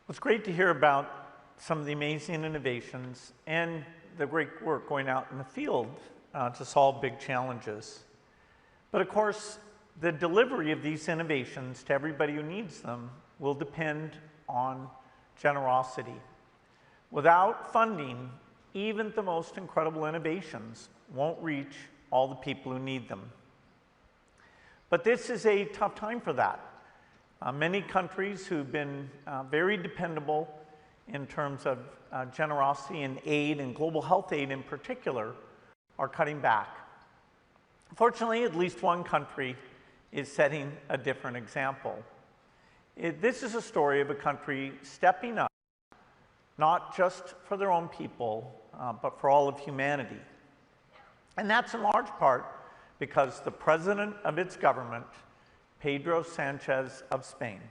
It's great to hear about some of the amazing innovations and the great work going out in the field to solve big challenges. But of course, the delivery of these innovations to everybody who needs them will depend on generosity. Without funding, even the most incredible innovations won't reach all the people who need them. But this is a tough time for that. Many countries who've been very dependable in terms of generosity and aid, and global health aid in particular, are cutting back. Fortunately, at least one country is setting a different example. This is a story of a country stepping up, not just for their own people, but for all of humanity. And that's in large part because the president of its government, Pedro Sanchez of Spain,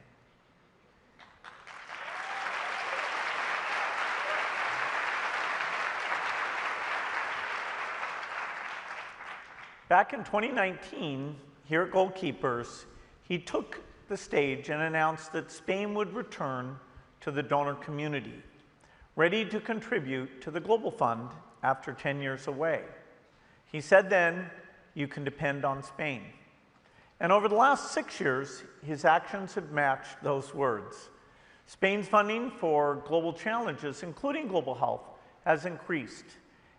back in 2019, here at Goalkeepers, he took the stage and announced that Spain would return to the donor community, ready to contribute to the Global Fund after 10 years away. He said then, "You can depend on Spain." And over the last 6 years, his actions have matched those words. Spain's funding for global challenges, including global health, has increased.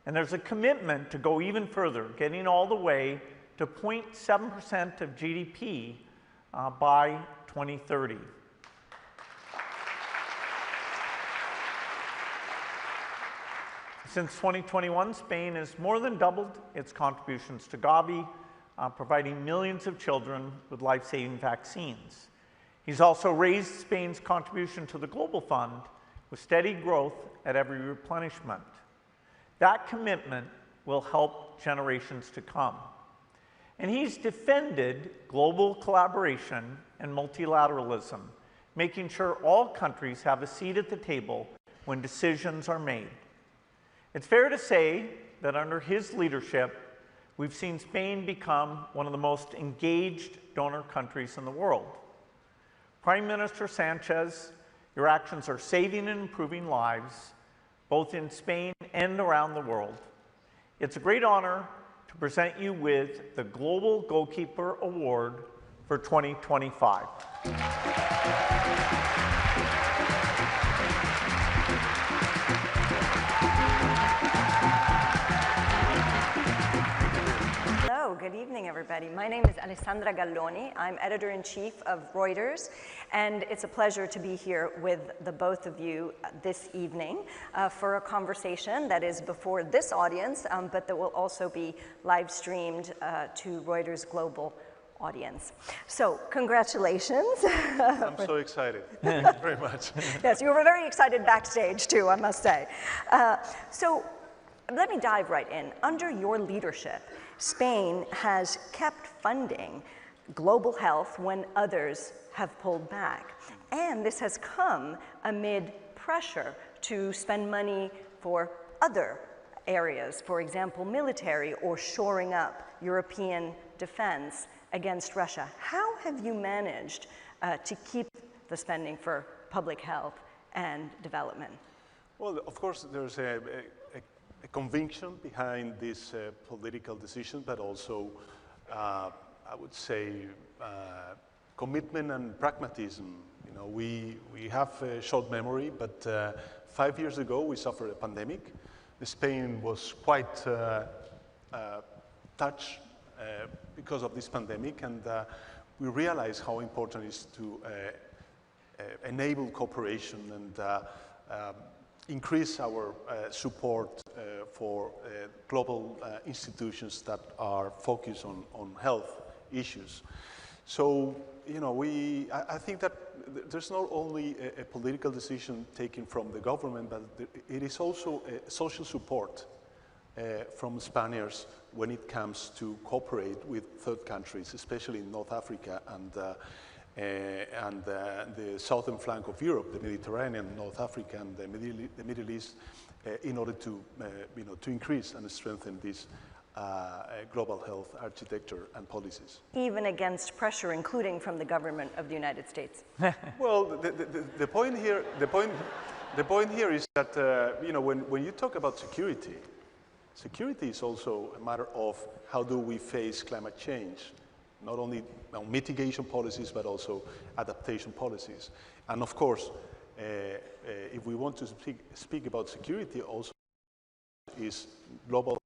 And there's a commitment to go even further, getting all the way to 0.7% of GDP by 2030. Since 2021, Spain has more than doubled its contributions to Gavi, providing millions of children with life-saving vaccines. He's also raised Spain's contribution to the Global Fund with steady growth at every replenishment. That commitment will help generations to come. And he's defended global collaboration and multilateralism, making sure all countries have a seat at the table when decisions are made. It's fair to say that under his leadership, we've seen Spain become one of the most engaged donor countries in the world. Prime Minister Sanchez, your actions are saving and improving lives, both in Spain and around the world. It's a great honor to present you with the Global Goalkeeper Award for 2025. Hello, good evening, everybody. My name is Alessandra Galloni. I'm editor-in-chief of Reuters, and it's a pleasure to be here with the both of you this evening for a conversation that is before this audience, but that will also be live streamed to Reuters' global audience. So, congratulations. I'm so excited. Thank you very much. Yes, you were very excited backstage too, I must say. So, let me dive right in. Under your leadership, Spain has kept funding global health when others have pulled back. And this has come amid pressure to spend money for other areas, for example, military or shoring up European defense against Russia. How have you managed to keep the spending for public health and development? Well, of course, there's a conviction behind this political decision, but also, I would say, commitment and pragmatism. You know, we have a short memory, but 5 years ago we suffered a pandemic. Spain was quite touched because of this pandemic, and we realized how important it is to enable cooperation and increase our support for global institutions that are focused on health issues. So, you know, I think that there's not only a political decision taken from the government, but it is also a social support from Spaniards when it comes to cooperate with third countries, especially in North Africa and the southern flank of Europe, the Mediterranean, North Africa, and the Middle East, in order to, to increase and strengthen this global health architecture and policies. Even against pressure, including from the government of the United States. Well, the point here is that you know, when you talk about security, security is also a matter of how do we face climate change, not only mitigation policies but also adaptation policies. And of course, if we want to speak about security, also is global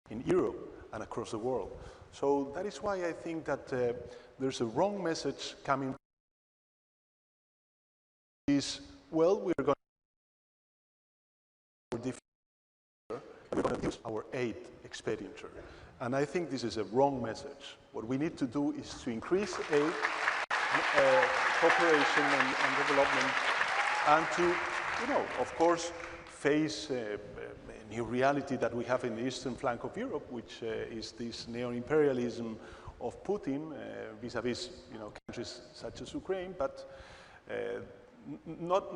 in Europe and across the world. So that is why I think that there's a wrong message coming. Is, well, we're going to reduce our aid expenditure. And I think this is a wrong message. What we need to do is to increase aid, cooperation and development, and to, you know, of course, face a new reality that we have in the eastern flank of Europe, which is this neo-imperialism of Putin vis-a-vis, you know, countries such as Ukraine, but not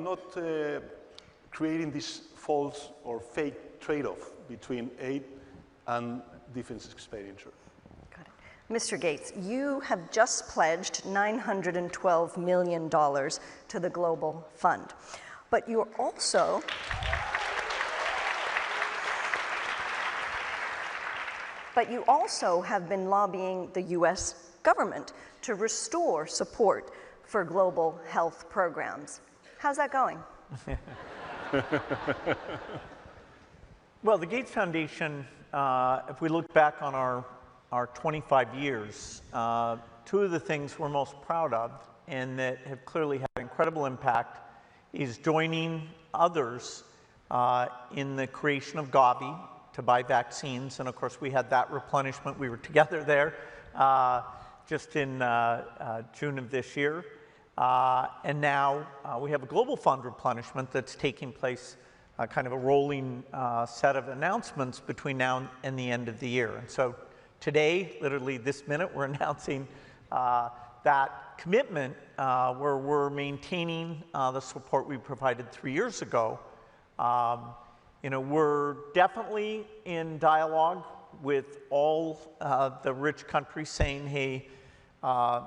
creating this false or fake trade-off between aid and defense expenditure. Got it. Mr. Gates, you have just pledged $912 million to the Global Fund, but you're also you also have been lobbying the U.S. government to restore support for global health programs. How's that going? Well, the Gates Foundation, if we look back on our 25 years, two of the things we're most proud of and that have clearly had incredible impact is joining others in the creation of Gavi to buy vaccines. And of course, we had that replenishment. We were together there just in June of this year. And now we have a global fund replenishment that's taking place, kind of a rolling set of announcements between now and the end of the year. And so today, literally this minute, we're announcing that commitment where we're maintaining the support we provided 3 years ago. You know, we're definitely in dialogue with all the rich countries saying, hey, of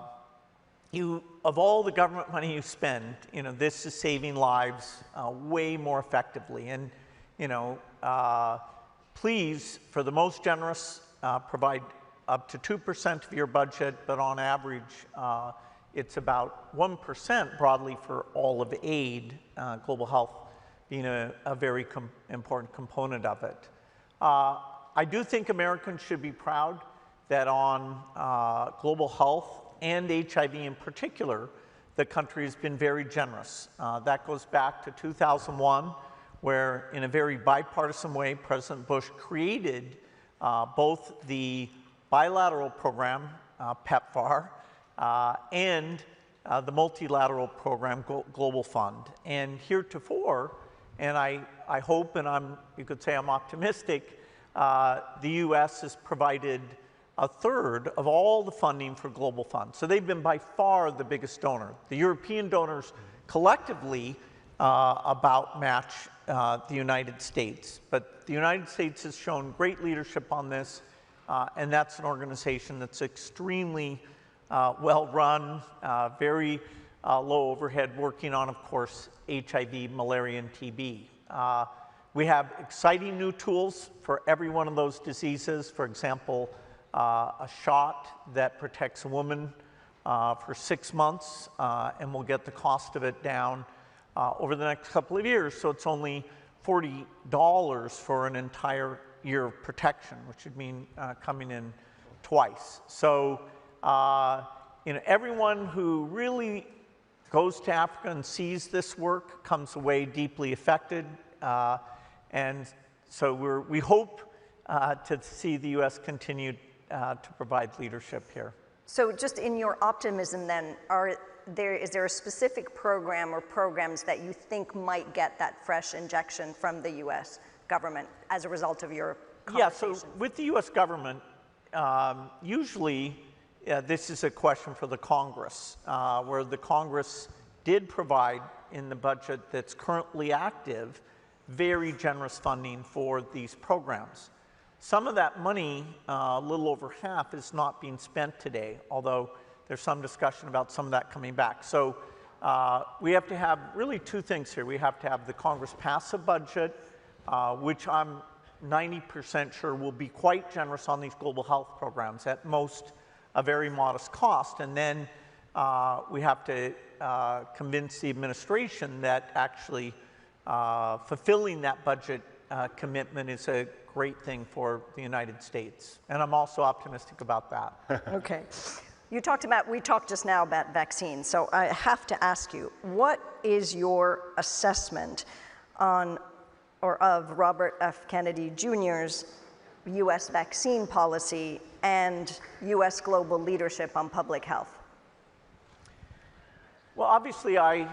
all the government money you spend, you know, this is saving lives way more effectively. And, you know, please, for the most generous, provide up to 2% of your budget, but on average, it's about 1% broadly for all of aid, global health being a very important component of it. I do think Americans should be proud that on global health and HIV in particular, the country has been very generous. That goes back to 2001, where in a very bipartisan way, President Bush created both the bilateral program, PEPFAR, and the multilateral program, Global Fund. And heretofore, and I hope, and you could say I'm optimistic, the US has provided a third of all the funding for Global Fund. So they've been by far the biggest donor. The European donors collectively about match the United States. But the United States has shown great leadership on this, and that's an organization that's extremely well run, very low overhead, working on, of course, HIV, malaria, and TB. We have exciting new tools for every one of those diseases. For example, a shot that protects a woman for 6 months, and we'll get the cost of it down over the next couple of years. So it's only $40 for an entire year of protection, which would mean coming in twice. So you know, everyone who really goes to Africa and sees this work comes away deeply affected. And so we hope to see the U.S. continue to provide leadership here. So just in your optimism then, is there a specific program or programs that you think might get that fresh injection from the U.S. government as a result of your conversations? Yeah, so with the U.S. government, usually this is a question for the Congress, where the Congress did provide in the budget that's currently active very generous funding for these programs. Some of that money, a little over half, is not being spent today, although there's some discussion about some of that coming back. So we have to have really two things here. We have to have the Congress pass a budget, which I'm 90% sure will be quite generous on these global health programs, at most a very modest cost. And then we have to convince the administration that actually fulfilling that budget commitment is a great thing for the United States. And I'm also optimistic about that. Okay. We talked just now about vaccines, so I have to ask you, what is your assessment on or of Robert F. Kennedy Jr.'s U.S. vaccine policy and U.S. global leadership on public health? Well, obviously, I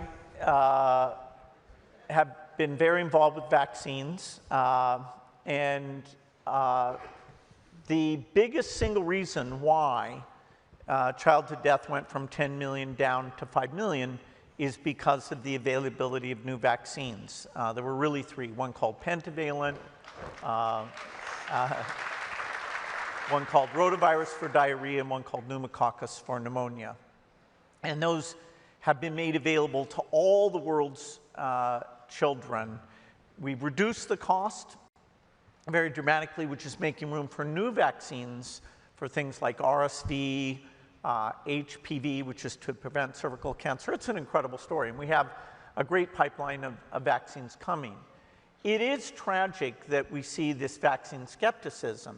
have been very involved with vaccines, and the biggest single reason why childhood death went from 10 million down to 5 million is because of the availability of new vaccines. There were really three, one called pentavalent, one called rotavirus for diarrhea, and one called pneumococcus for pneumonia. And those have been made available to all the world's children. We've reduced the cost very dramatically, which is making room for new vaccines for things like RSV, HPV, which is to prevent cervical cancer. It's an incredible story, and we have a great pipeline of vaccines coming. It is tragic that we see this vaccine skepticism,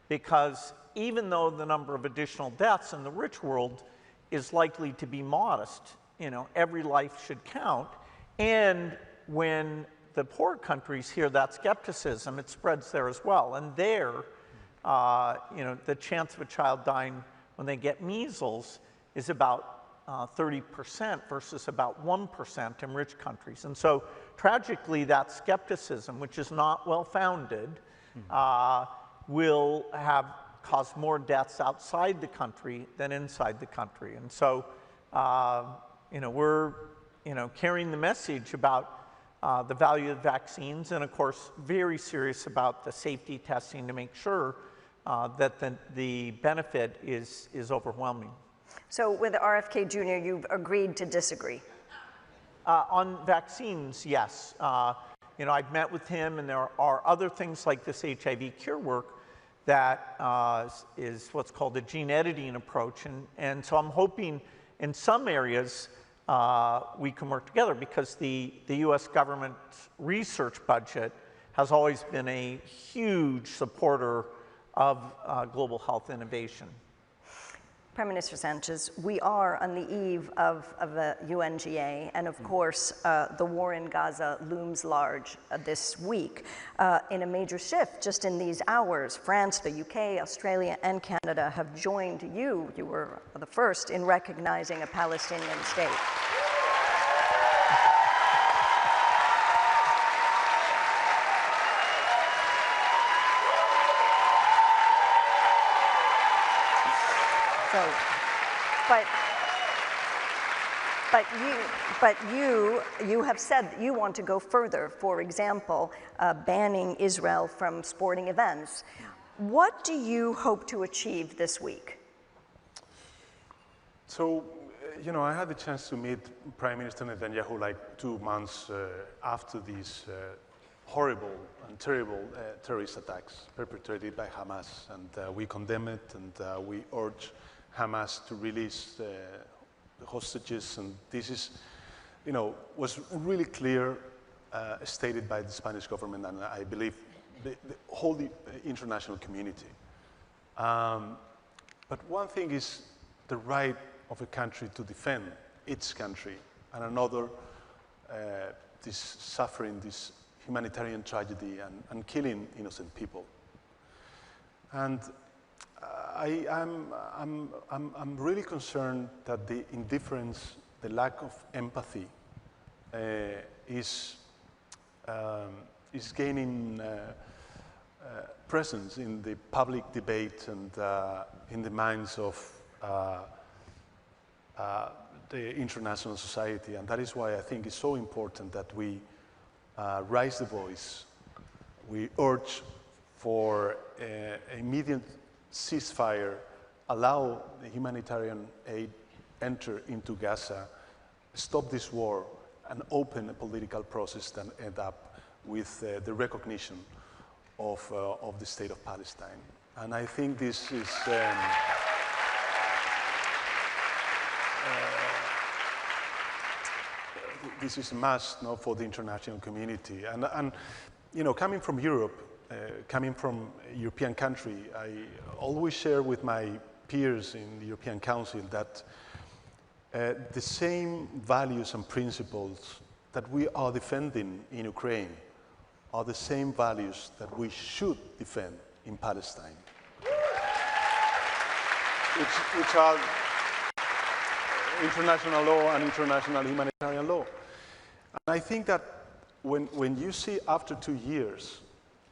because even though the number of additional deaths in the rich world is likely to be modest, you know, every life should count, and when the poor countries hear that skepticism, it spreads there as well. And there, you know, the chance of a child dying when they get measles is about 30% versus about 1% in rich countries. And so tragically, that skepticism, which is not well-founded, will have caused more deaths outside the country than inside the country. And so, you know, we're, you know, carrying the message about the value of vaccines, and of course, very serious about the safety testing to make sure that the benefit is overwhelming. So with RFK Jr., you've agreed to disagree? On vaccines, yes. You know, I've met with him, and there are other things like this HIV cure work that is what's called a gene editing approach. And so I'm hoping in some areas we can work together, because the US government research budget has always been a huge supporter of global health innovation. Prime Minister Sanchez, we are on the eve of the UNGA, and of course, the war in Gaza looms large this week. In a major shift, just in these hours, France, the UK, Australia, and Canada have joined you. You were the first in recognizing a Palestinian state. So, but you have said that you want to go further. For example, banning Israel from sporting events. What do you hope to achieve this week? So, you know, I had the chance to meet Prime Minister Netanyahu like 2 months after these horrible and terrible terrorist attacks perpetrated by Hamas, and we condemn it, and we urge Hamas to release the hostages. And this is, you know, was really clear, stated by the Spanish government, and I believe the whole international community. But one thing is the right of a country to defend its country, and another, this suffering, this humanitarian tragedy, and killing innocent people. And I'm really concerned that the indifference, the lack of empathy, is gaining presence in the public debate and in the minds of the international society. And that is why I think it's so important that we raise the voice. We urge for a immediate ceasefire, allow the humanitarian aid enter into Gaza, stop this war, and open a political process that end up with the recognition of the state of Palestine. And I think this is this is a must, no, for the international community. And you know, coming from Europe, coming from a European country, I always share with my peers in the European Council that the same values and principles that we are defending in Ukraine are the same values that we should defend in Palestine, which are international law and international humanitarian law. And I think that when you see after 2 years,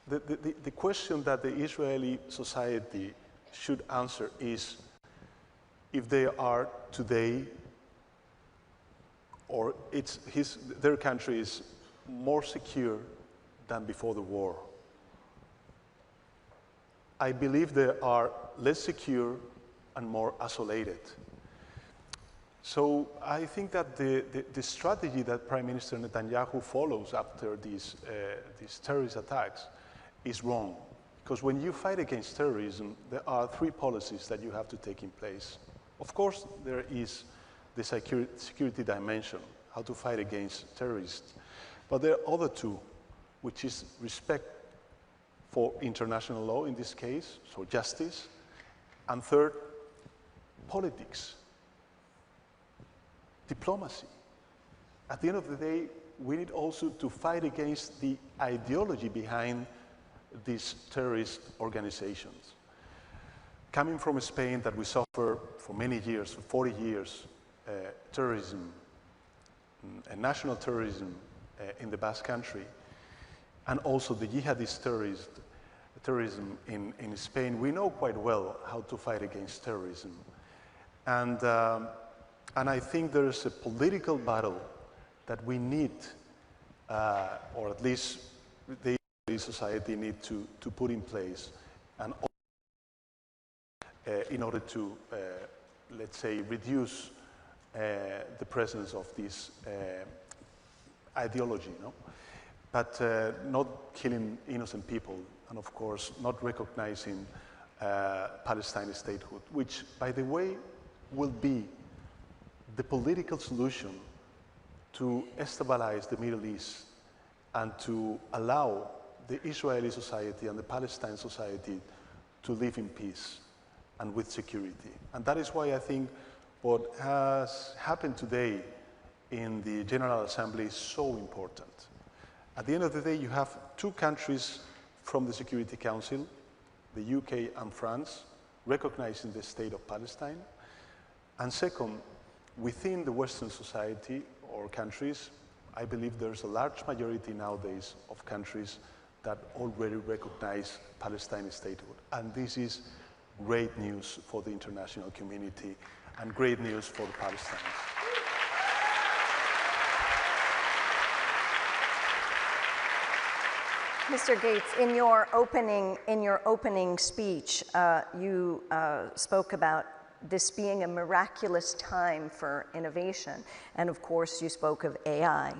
the question that the Israeli society should answer is if they are today, or their country is more secure than before the war. I believe they are less secure and more isolated. So I think that the strategy that Prime Minister Netanyahu follows after these terrorist attacks is wrong. Because when you fight against terrorism, there are 3 policies that you have to take in place. Of course, there is the security dimension, how to fight against terrorists. But there are other 2, which is respect for international law in this case, so justice, and third, politics, diplomacy. At the end of the day, we need also to fight against the ideology behind these terrorist organizations. Coming from Spain, that we suffer for many years, for 40 years, terrorism, and national terrorism in the Basque Country, and also the jihadist terrorism in Spain, we know quite well how to fight against terrorism. And I think there is a political battle that we need, or at least the Israeli society need to put in place, and in order to, let's say, reduce the presence of this ideology, no? But not killing innocent people, and of course not recognizing Palestine statehood, which, by the way, will be the political solution to stabilize the Middle East and to allow the Israeli society and the Palestine society to live in peace and with security. And that is why I think what has happened today in the General Assembly is so important. At the end of the day, you have 2 countries from the Security Council, the UK and France, recognizing the state of Palestine. And second, within the Western society or countries, I believe there's a large majority nowadays of countries that already recognize Palestinian statehood. And this is great news for the international community and great news for the Palestinians. Mr. Gates, in your opening speech, you spoke about this being a miraculous time for innovation, and of course you spoke of AI.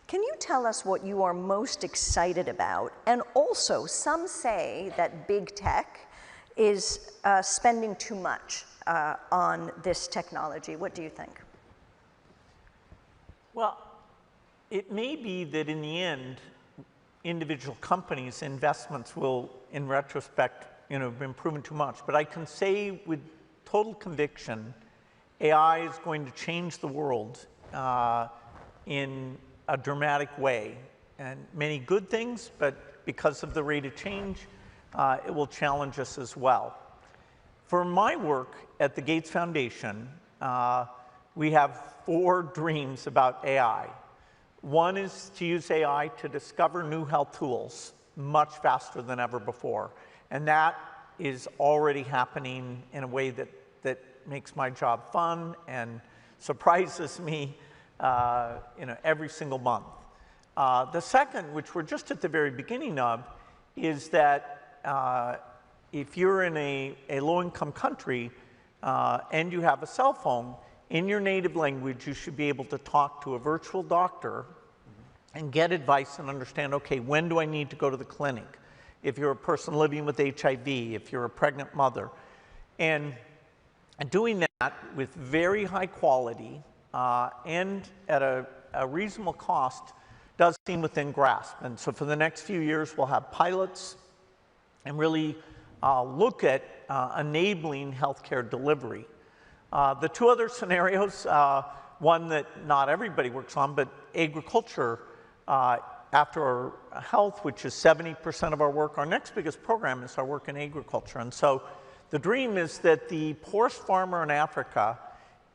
Can you tell us what you are most excited about? And also, some say that big tech is spending too much on this technology. What do you think? Well, it may be that in the end, individual companies' investments will, in retrospect, have been proven too much. But I can say with total conviction, AI is going to change the world in a dramatic way. And many good things, but because of the rate of change, it will challenge us as well. For my work at the Gates Foundation, we have 4 dreams about AI. One is to use AI to discover new health tools much faster than ever before. And that is already happening in a way that makes my job fun and surprises me every single month. The second, which we're just at the very beginning of, is that if you're in a low-income country and you have a cell phone, in your native language, you should be able to talk to a virtual doctor and get advice and understand, okay, when do I need to go to the clinic? If you're a person living with HIV, if you're a pregnant mother. And doing that with very high quality and at a reasonable cost does seem within grasp. And so for the next few years, we'll have pilots and really look at enabling healthcare delivery. The two other scenarios, one that not everybody works on, but agriculture after health, which is 70% of our work. Our next biggest program is our work in agriculture. And so the dream is that the poorest farmer in Africa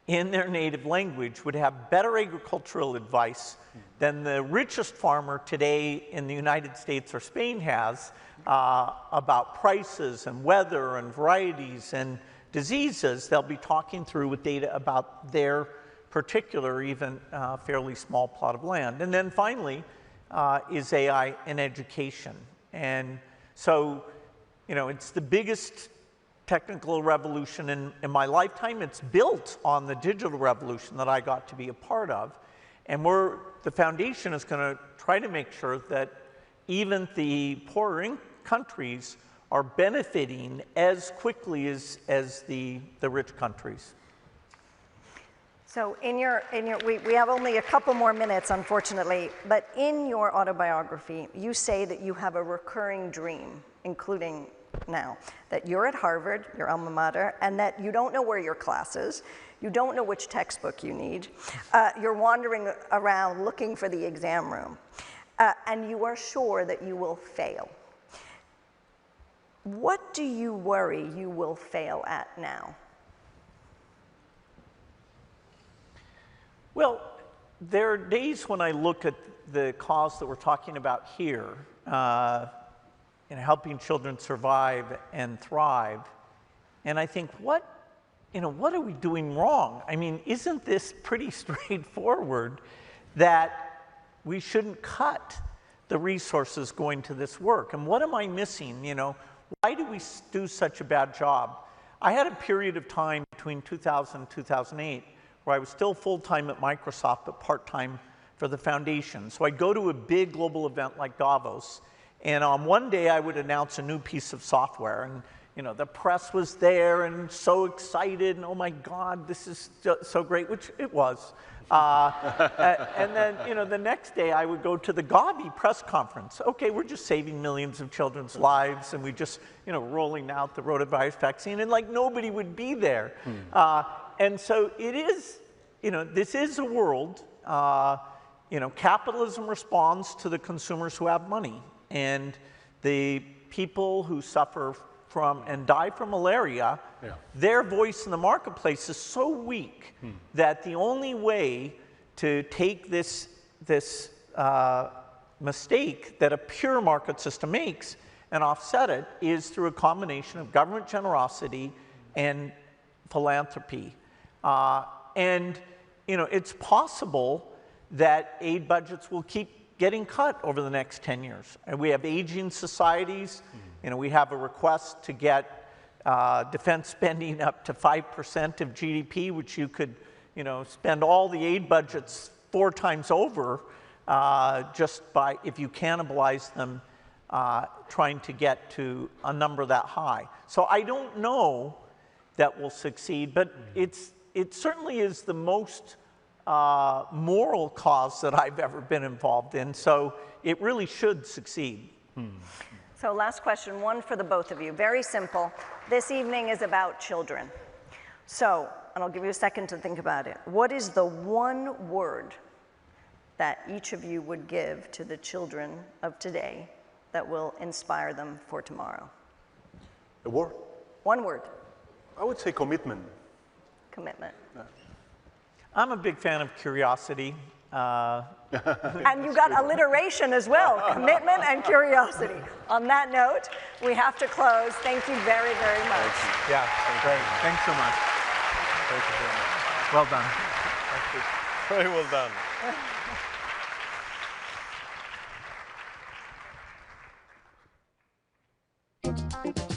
in their native language would have better agricultural advice than the richest farmer today in the United States or Spain has about prices and weather and varieties and diseases. They'll be talking through with data about their particular, even fairly small plot of land. And then finally is AI in education. And so, you know, it's the biggest technical revolution in my lifetime. It's built on the digital revolution that I got to be a part of. And the foundation is going to try to make sure that even the poorer countries are benefiting as quickly as the rich countries. So we have only a couple more minutes, unfortunately, but in your autobiography, you say that you have a recurring dream, including now, that you're at Harvard, your alma mater, and that you don't know where your class is, you don't know which textbook you need, you're wandering around looking for the exam room, and you are sure that you will fail. What do you worry you will fail at now? Well, there are days when I look at the cause that we're talking about here, in helping children survive and thrive, and I think, what are we doing wrong? I mean, isn't this pretty straightforward that we shouldn't cut the resources going to this work? And what am I missing? You know, why do we do such a bad job? I had a period of time between 2000 and 2008 where I was still full-time at Microsoft, but part-time for the foundation. So I'd go to a big global event like Davos, and on one day I would announce a new piece of software, and you know, the press was there and so excited, and oh my God, this is so great, which it was. And then, you know, the next day I would go to the Gavi press conference. Okay, we're just saving millions of children's lives, and we just, you know, rolling out the rotavirus vaccine, and like nobody would be there. And so it is, you know, this is a world, you know, capitalism responds to the consumers who have money, and the people who suffer from and die from malaria, their voice in the marketplace is so weak that the only way to take this mistake that a pure market system makes and offset it is through a combination of government generosity and philanthropy. And you know, it's possible that aid budgets will keep getting cut over the next 10 years. And we have aging societies. You know, we have a request to get defense spending up to 5% of GDP, which you could, you know, spend all the aid budgets 4 times over just by, if you cannibalize them, trying to get to a number that high. So I don't know that will succeed, but it certainly is the most moral cause that I've ever been involved in, so it really should succeed. So last question, one for the both of you, very simple. This evening is about children. So, and I'll give you a second to think about it. What is the one word that each of you would give to the children of today that will inspire them for tomorrow? A word? One word. I would say commitment. Commitment. Yeah. I'm a big fan of curiosity. And you got alliteration as well, commitment and curiosity. On that note, we have to close. Thank you very, very much. Yeah, great. Thanks so much. Thank you very much. Well done. Very well done. you.